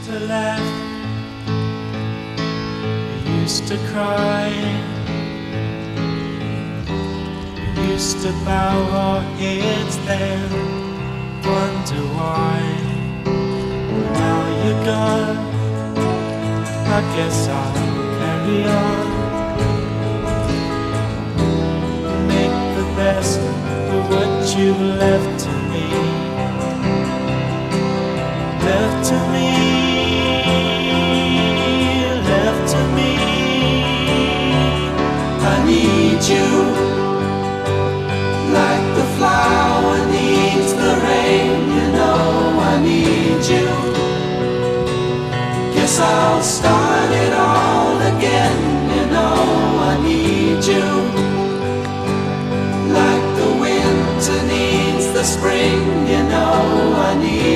to laugh, we used to cry, we used to bow our heads then, wonder why. Now you're gone, I guess I'll carry on, make the best of what you've left to me. Left to me, left to me. I need you, like the flower needs the rain. You know I need you. Guess I'll start it all again. You know I need you, like the winter needs the spring. You know I need you.